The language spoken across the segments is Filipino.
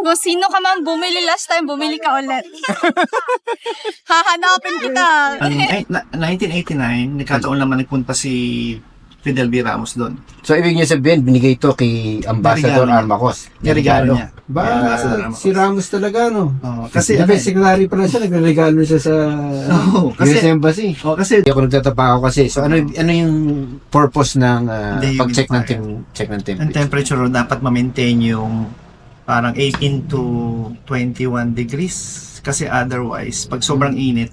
Kung sino ka man bumili last time, bumili ka ulit. Hahanapin kita. 1989, nagkataon naman nagpunta si Fidel V. Ramos doon. So, ibig niya sabihin, binigay ito kay Ambassador Regalo niya. Armacos. Regalo niya. Ambassador Ramos. Si Ramos talaga, no? Kasi Defense Secretary pa lang siya, nagregalo siya sa kasi US Embassy. kasi Hindi ako nagtatapa ako kasi. So, ano yung purpose ng pag-check ng check ng ang temperature? temperature dapat ma-maintain yung parang 18 to 21 degrees kasi otherwise pag sobrang init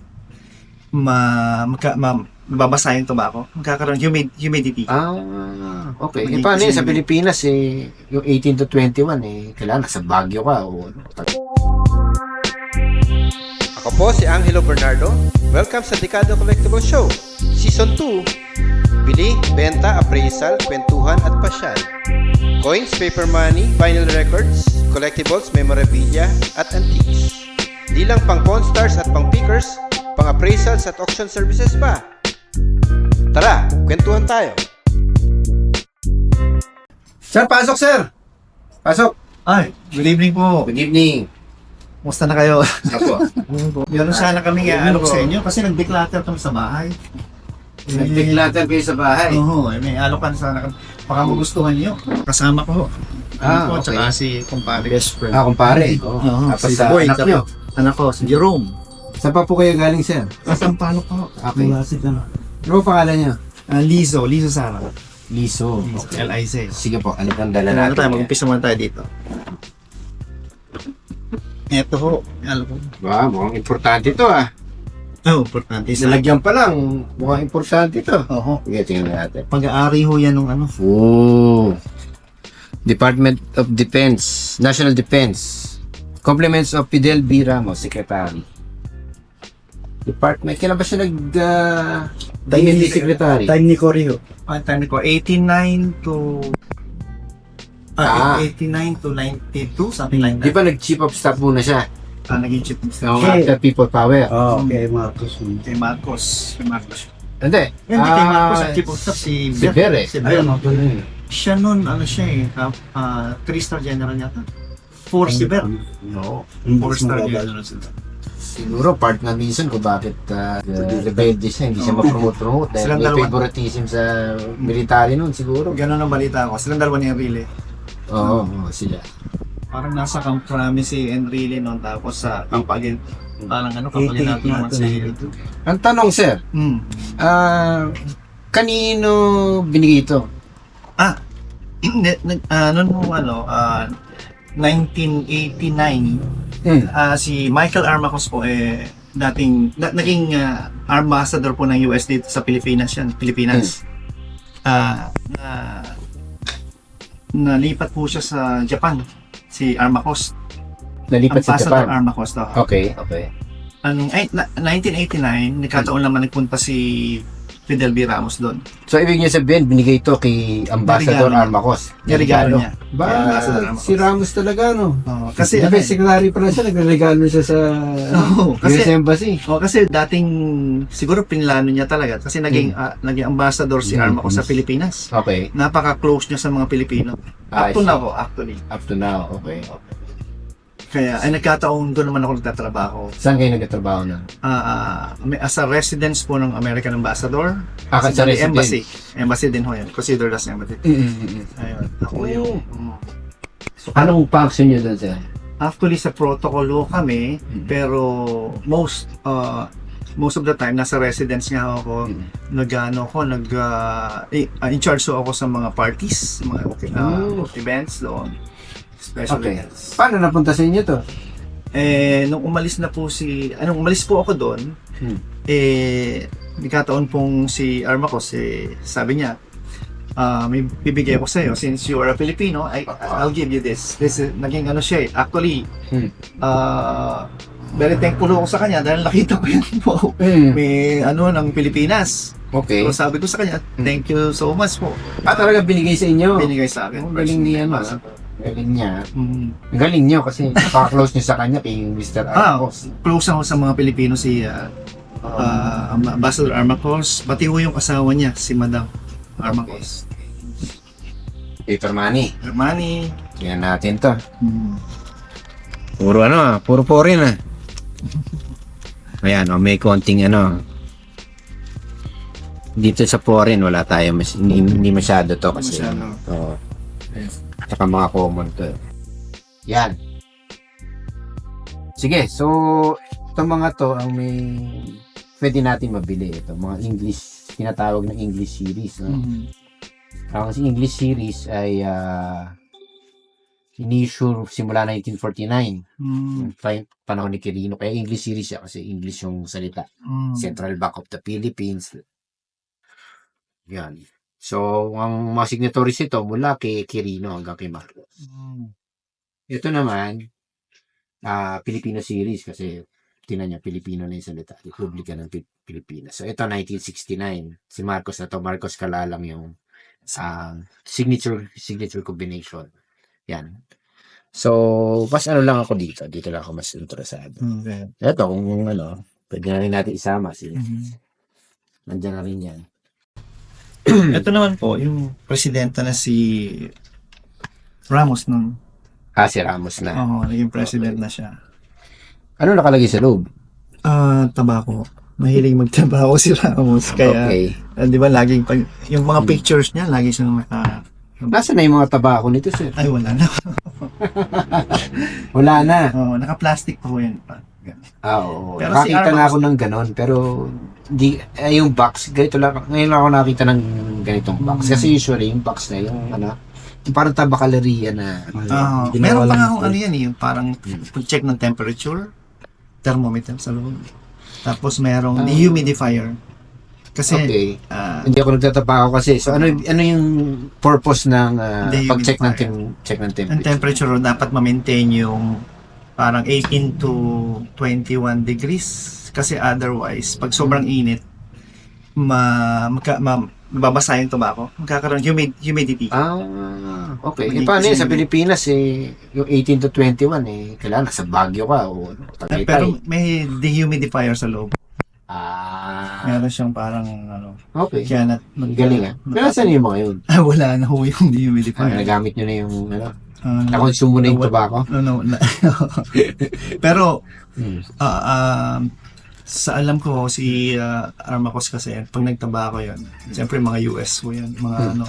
mababasa yung tobacco, magkakaroon humidity. Okay. E paano yun? Sa Pilipinas, yung 18 to 21, kailangan nasa Baguio ka. Ako po si Angelo Bernardo. Welcome sa Dekado Collectible Show, Season 2. Bili, benta, appraisal, kwentuhan at pasyal. Coins, paper money, vinyl records, collectibles, memorabilia at antiques. Di lang pang Pawn Stars at pang pickers, pang appraisals at auction services pa. Tara, kwentuhan tayo. Sir, pasok, sir! Pasok! Ay, good evening po. Good evening. Kumusta na kayo? Ako. Meron sana kami alok sa inyo kasi nag-declutter kami sa bahay. Nag-declutter kayo sa bahay. Oo, may alokan sana kami. Baka magustuhan niyo. Kasama ko. Po, Okay. tsaka si kumpadre. Best friend. Kumpare. Oo, Tapos si sa Boy, anak tsaka nyo. anak ko, si Jerome. Saan pa po kayo galing, sir? Kasampalo po. Okay. Ano po pangalan niyo? Lizo Sara. Liso. Okay. L.I.C. Sige po, ano pang dala Ano natin? tayo, mag-umpisa muna tayo dito. Ito ho, alam ko. Wow, mukhang importante ito Importante. Nalagyan pa lang, mukhang importante ito. Oo. Sige, tingnan natin. Pag-aari ho yan ng ano. Oh. Department of Defense, National Defense. Compliments of Fidel V. Ramos, Secretary. Department, kailan ba siya DND Secretary? Time ni Corio. Time ko, 89 to... 89 to 92, something like Di that. ba nag-chief of staff muna siya? Naging chief minister. After People Power. Okay, Marcos. Kay Marcos. Kay Marcos. Hindi. Hindi kay Marcos, ang chief of staff si Si Ber eh. Si Ber. Ayun, Siya nun, ano siya eh, 3-star general yata. 4 si Ber. No. 4-star general si Ber. Siguro part na reason kung bakit rebelde siya, hindi siya ma-promote dahil Silang may dalawa. favoritism sa military noon siguro. Ganun ang balita ko. Silang dalawa ni Enrile. Oo, sila. Parang nasa Camp Crame si Enrile noon, tapos sa Pampagin. Parang ano, kapalin natin naman sa Ang tanong sir, kanino binigay ito? noon mo 1989, si Michael Armacos po naging ambassador po ng US dito sa Pilipinas yan, Pilipinas. Nalipat po siya sa Japan, si Armacos. Nalipat sa Ambassador Japan. Armacos to. Okay. 1989, nagkataon naman nagpunta si Fidel V. Ramos doon. So ibig niya sabihin, binigay ito kay Ambassador Regalo niya. Armacos. Regalo niya. Ba, si Ramos talaga, no? Kasi Defense Secretary pa lang siya, nagregalo siya sa US Embassy. kasi dating siguro pinlano niya talaga kasi naging ambassador si Armacos sa Pilipinas. Okay. Napaka-close niya sa mga Pilipino. Up to now, actually. Up to now, okay. Kaya nagkataon doon naman ako nagtatrabaho. Saan kayo nagtatrabaho na? As a residence po ng American Ambassador. Sa residence? Embassy. Embassy din ho yan. Considered as embassy. Ayun. Ako yung... So, anong function niyo doon sir? Actually, sa protocol ho kami, pero most of the time, nasa residence nga ako, in charge ho ako sa mga parties, mga events doon. Special Okay. events. Paano napunta sa inyo to? Nung umalis po ako doon, nagkataon pong si Armacos, sabi niya, may bibigay ako sa'yo, since you are a Filipino, I'll give you this. This is, naging ano siya actually, very thankful ako sa kanya dahil nakita ko yun po. May ng Pilipinas. Okay. So sabi ko sa kanya, thank you so much po. Talaga binigay sa inyo? Binigay sa akin. Galing niya, galing niya. Galing niyo kasi pa-close niyo sa kanya kay Mr. Armacos. Close ako sa mga Pilipino si Ambassador Armacos, pati ho yung asawa niya, si Madam Armacos. Paper money. Germany. Tingnan natin to. Puro puro foreign ah. Ayan, may konting dito sa foreign wala tayo hindi masyado to kasi Masyado. oo. Saka mga common to. Yan. Sige, so itong mga to ang may pwede natin mabili ito, mga English, tinatawag na English series, no? Ang English series ay in-issue simula 1949. Yung panahon ni Quirino. Kaya English series siya kasi English yung salita. Central Bank of the Philippines. Yan. So, ang mga signatories ito mula kay Quirino hanggang kay Marcos. Ito naman, Filipino series kasi tinan niya, Pilipino na yung salita. Republika ng Pilipinas. So, ito 1969. Si Marcos na to. Marcos Kalalang yung signature combination. Yan. So, mas lang ako dito. Dito lang ako mas interesado. Okay. Ito, kung pwede na rin natin isama. Nandiyan na rin yan. Ito naman po, yung presidente na si Ramos nung Si Ramos na. naging president na siya. Ano nakalagay sa loob? Tabako. Mahilig magtabako si Ramos. Kaya, Okay. di ba, laging yung mga pictures niya, lagi siyang Nasaan na yung mga tabako nito, sir? ay, wala na. Wala na. Naka-plastic po yan. Oo. Pero si Nakakita na Ramos- ako ng ganon, pero yung box, ganito lang. Ngayon lang ako nakita ng ganitong box. Kasi usually, yung box na yung yung parang tabakaleria na. Meron pa nga akong yung parang check ng temperature, thermometer sa loob. Tapos merong dehumidifier. Kasi, Okay. Hindi ako nagtatabako kasi. So, ano yung purpose ng pag-check ng check ng ang temperature? temperature dapat ma-maintain yung parang 18 to 21 degrees. Kasi otherwise, pag sobrang init, mababasa yung tobacco. Magkakaroon humidity. Okay. Magiging Paano yun? Sa kasi- Pilipinas, yung 18 to 21, kailangan nasa Baguio ka o Tagaytay. Pero may dehumidifier sa loob. Ah, Meron siyang parang okay. kaya Ang galing ah. Pero saan yung mga yun? wala na ho yung dehumidifier. Nagamit nyo na yung, nakonsume mo na yung tobacco? No. Pero, Hmm. sa alam ko, si Armacos kasi, pag nagtabako yun, siyempre mga US po yan, mga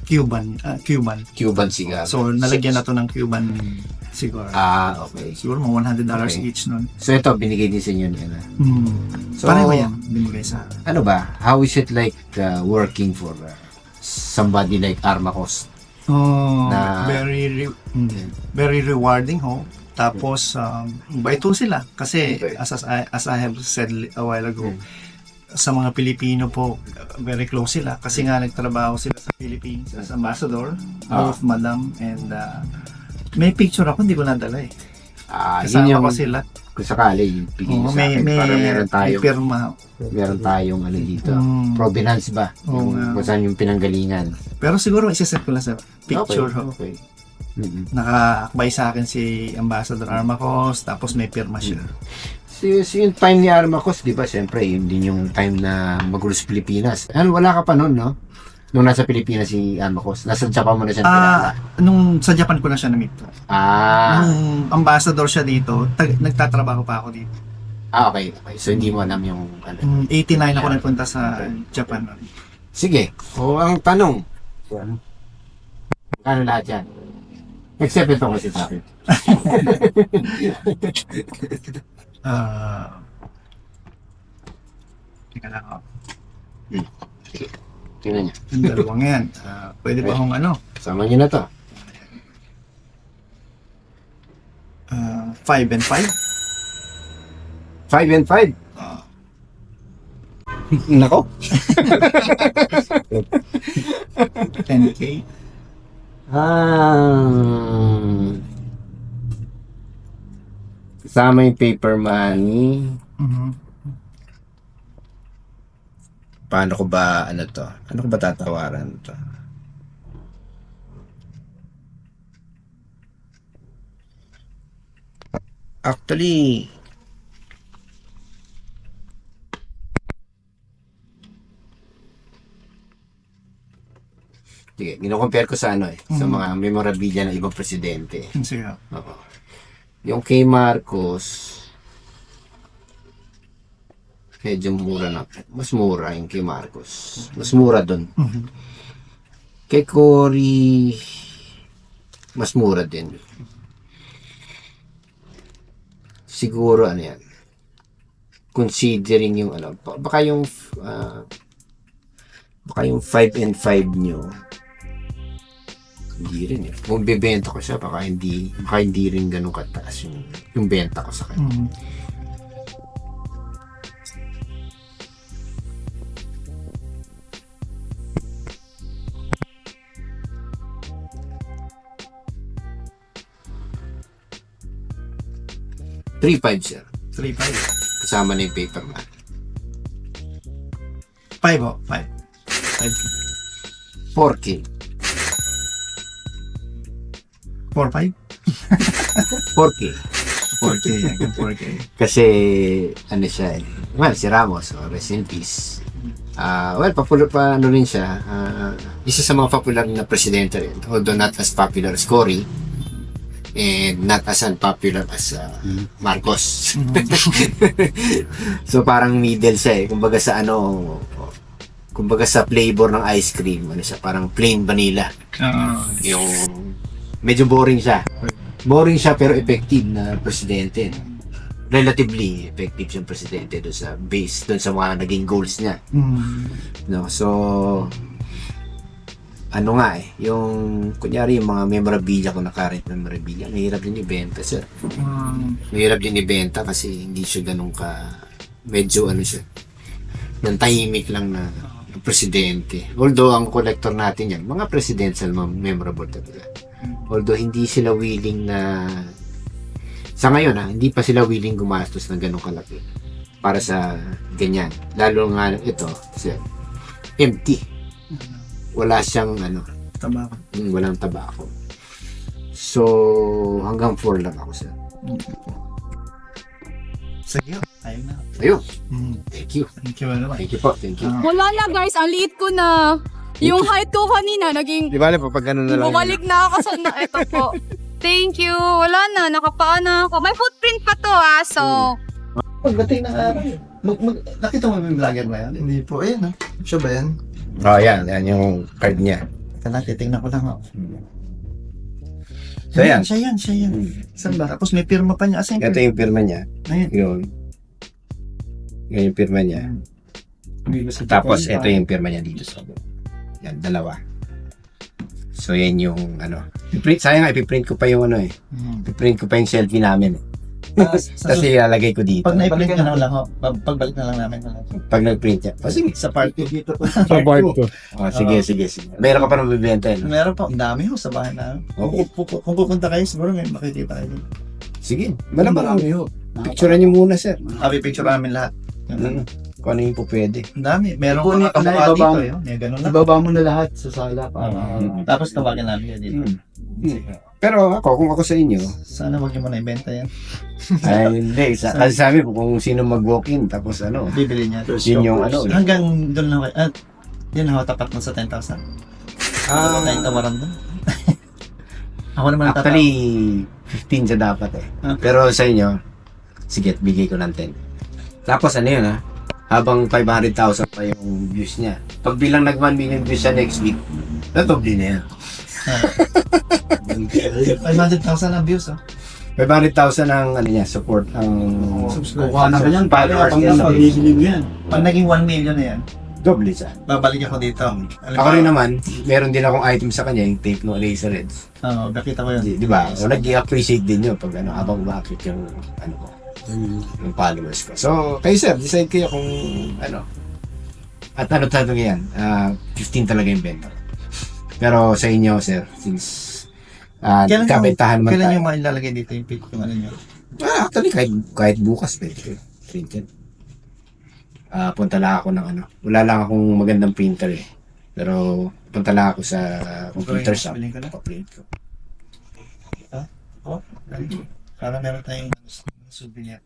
Cuban. Cuban cigar. So, nalagyan na to ng Cuban cigar. Okay. Siguro mga $100 Okay. each nun. So ito, binigay din sa inyo niya na. So, Pareho yan, binigay sa ano ba? How is it like working for somebody like Armacos? Na- very rewarding ho. Tapos, baito sila. Kasi, Okay. as I have said a while ago, sa mga Pilipino po, very close sila. Kasi nga, nagtrabaho sila sa Philippines as ambassador, both madam and may picture ako, hindi ko nadala eh. Yun yung, Kasama ko sila. kung sakali, yung bigay Oo, sa akin. Para meron tayong, pirma. meron tayong dito. Provenance ba? Oo Yung, nga. kung saan yung pinanggalingan. Pero siguro, isa-set ko lang sa picture ho. Okay. Mm-mm. Naka-akbay sa akin si Ambassador Armacos, tapos may pirma siya. So, yung time ni Armacos, di ba, siyempre, yun din yung time na magulo sa Pilipinas. Wala ka pa noon, no? Nung nasa Pilipinas si Armacos. Nasa Japan mo na siya pinala. Nung sa Japan ko na siya na-meet. Nung ambassador siya dito, nagtatrabaho pa ako dito. Okay. So, hindi mo alam yung 89 ako nagpunta sa Japan. Sige. O, ang tanong. Kano lahat yan? Except ito kasi sa akin. Teka lang ako. Tingnan niya. Yung dalawang yan. Pwede ba akong Sama niyo na to. 5 and 5? 5 and 5. Nako. 10K? Kasama yung paper money. Paano ko ba, Ano ko ba tatawaran to? Actually, sige, gino-compare ko sa sa mga memorabilia ng ibang presidente. Sige. Oo. Yung kay Marcos, medyo mura na. Mas mura yung kay Marcos. Mas mura dun. Kay Cory, mas mura din. Siguro ano yan. Considering yung ano, baka yung 5 and 5 nyo. Hindi rin eh. Kung bibenta ko siya, baka hindi rin ganun kataas yung benta ko sa kanya. 3.5 sir. 3.5. Kasama na yung paperman. 5 oh. 5. 4K. 4.5? 4K. 4K. 4K. Kasi, ano siya eh. Well, si Ramos, rest in peace. Popular pa ano rin siya. Isa sa mga popular na presidente rin. Although not as popular as Cory. And not as unpopular as Marcos. So parang middle siya eh. Kumbaga sa flavor ng ice cream, ano siya, parang plain vanilla. Yung medyo boring siya. Boring siya pero effective na presidente. Relatively effective siyang presidente doon sa base, doon sa mga naging goals niya. No, so ano nga eh, yung kunyari yung mga memorabilia ko na current memorabilia, mahirap din ibenta sir. Mahirap din ibenta kasi hindi siya ganun ka, medyo ano siya, ng tahimik lang na presidente. Although ang collector natin yan, mga presidential memorable talaga. Although hindi sila willing na, sa ngayon hindi pa sila willing gumastos ng ganun kalaki para sa ganyan. Lalo nga ito, sir, empty. Wala siyang Tabako. walang tabako. So, hanggang 4 lang ako, sir. Sige. Ayun na. Ayun. Thank you. Thank you very much. Thank you po. Thank you. Wala na guys, ang liit ko na. Yung height ko kanina, naging Di ba, pag ganun na lang. bumalik na ako sa ito po. Thank you. Wala na, nakapaa na ako. May footprint pa to so... Pagdating na nakita mo yung vlogger na yan? Hindi po. Ayan ha. Siya ba yan? Oh, yan yung card niya. Ito na, titignan ko lang ako. So, yan. Siya yan. Saan ba? Tapos may pirma pa niya. Asan Ito yung pirma niya. Ayun. Yun. Yan yung pirma niya. Tapos, ito yung pirma niya dito sa yan, dalawa. So, yan yung sayang ipiprint ko pa yung ipiprint ko pa yung selfie namin. Kasi ilalagay ko dito. Pag na-print na lang ako, pagbalik na lang namin. Pag nag-print niya. Sige. Sa part 2 dito. Sa part ko. Oh, sige. Meron ka pa nang bibenta yun. Meron pa. Ang dami ho sa bahay na. Kung pupunta kayo, siguro may makikita kayo. Sige. Malamang. yun. Picturean niyo muna, sir. Picture namin lahat. Kung ano yung po pwede. Ang dami. Meron Kunin pa ko na, kamukha ibaba dito. mo. May ganun lang. Ibaba mo na lahat sa sala para Tapos tawagan namin yan dito. Pero kung ako sa inyo, Sana wag niyo muna ibenta yan. ay hindi. Kasi sabi ko kung sino mag-walk-in, tapos Bibili niya. yun yung Hanggang doon lang. Yun ho, tapat mo sa 10,000. Tayong tawaran doon. Ako naman ang Actually, 15 siya dapat eh. Pero sa inyo, sige, bigay ko ng 10. Tapos yun habang 500,000 pa yung views niya. Pag bilang nag 1 million views siya next week, natubli na yan. 500,000 ang views. 500,000 ang support ang Kukuha na ganyan. followers Pang niya sa bibili mo yan. Pag naging 1 million na yan, doble siya. babalik ako dito. Ako rin naman, meron din akong item sa kanya, yung tape ng Eraserheads. Oo, nakita ko yun. Di ba? So, nag-appreciate din yun pag habang umakit yung ko, yung followers ko. So, kayo sir, decide kayo kung at talaga yan, 15 talaga yung benta. Pero sa inyo, sir, since kabentahan naman Kailan tayo. yung mailalagay dito yung pic yung nyo? Actually, kahit bukas, pwede. Printed. Punta lang ako ng wala lang akong magandang printer eh. Pero punta lang ako sa computer shop. Bilhin ko na. Paprint ko. Para meron tayong souvenir.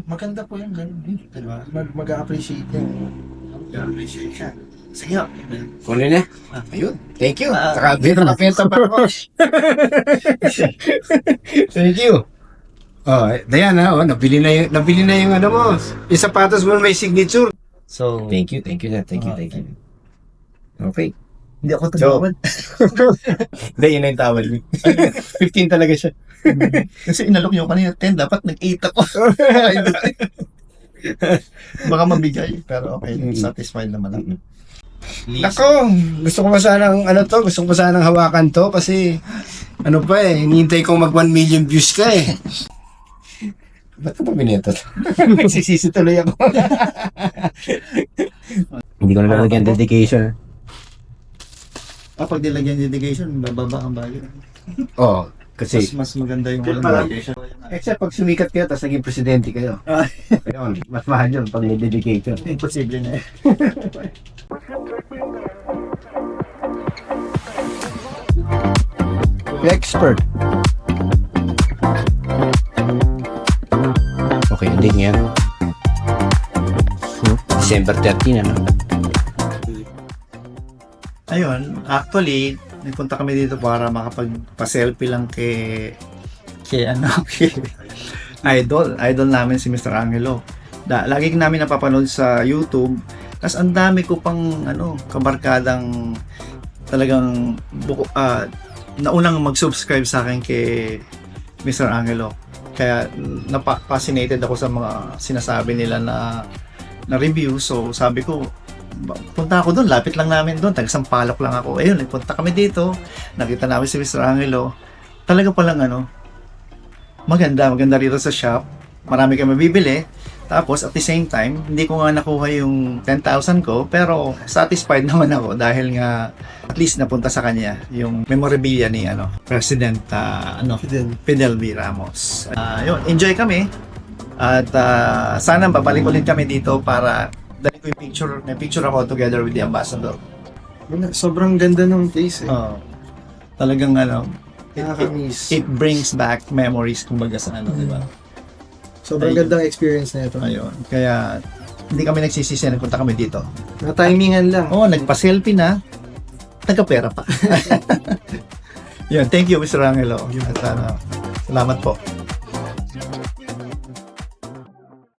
Maganda po yung ganun din. Diba? Mag-appreciate yan. Mag-appreciate yan. Sige. Kunin na. Ayun. Thank you. Saka, nakapenta pa ako. Thank you. Oh, Diana, nabili na yung ano mo. Yung sapatos mo may signature. So, Thank you. Thank you. Okay. hindi ako tumawad. Hindi, yun na yung tawad. 15 talaga siya. Kasi inalok nyo kanina 10, dapat nag-8 ako. Baka mabigay, pero okay, satisfied naman ako. Nako, gusto ko pa sanang gusto ko pa sanang hawakan to kasi hinihintay kong mag 1 million views ka eh. Ba't ka pa binenta to? Nagsisisi tuloy ako. Hindi ko na lalagyan dedication. Pag nilagyan dedication, bababa ang value. Oo, kasi Mas maganda yung walang dedication. except pag sumikat kayo tapos naging presidente kayo. Ayun, mas mahal yun pag may dedication. Imposible na eh. Expert. Okay, hindi yan. December 13, ano? Ayun, actually, nagpunta kami dito para makapagpa-selfie lang kay idol namin si Mr. Angelo. Lagi namin napapanood sa YouTube. Tapos ang dami ko pang kabarkadang talagang naunang mag-subscribe sa akin kay Mr. Angelo. Kaya fascinated ako sa mga sinasabi nila na review. So sabi ko, punta ako doon, lapit lang namin doon, taga-Sampaloc lang ako. Ayun, punta kami dito, nakita namin si Mr. Angelo. Talaga palang maganda rito sa shop. Marami kami mabibili. Tapos at the same time, hindi ko nga nakuha yung 10,000 ko, pero satisfied naman ako dahil nga at least napunta sa kanya yung memorabilia ni President Fidel V. Ramos. Yun, enjoy kami. At sana babalik ulit kami dito para dali ko yung picture ako together with the ambassador. Sobrang ganda ng case eh. Talagang Nakakamiss. it brings back memories kumbaga sa di ba? Sobrang gandang experience na ito. Ayun. Kaya hindi kami nagsisisi na punta kami dito. Na-timingan lang. Nagpa-selfie na. Nagka-pera pa. Yun, thank you Mr. Angelo. At salamat po.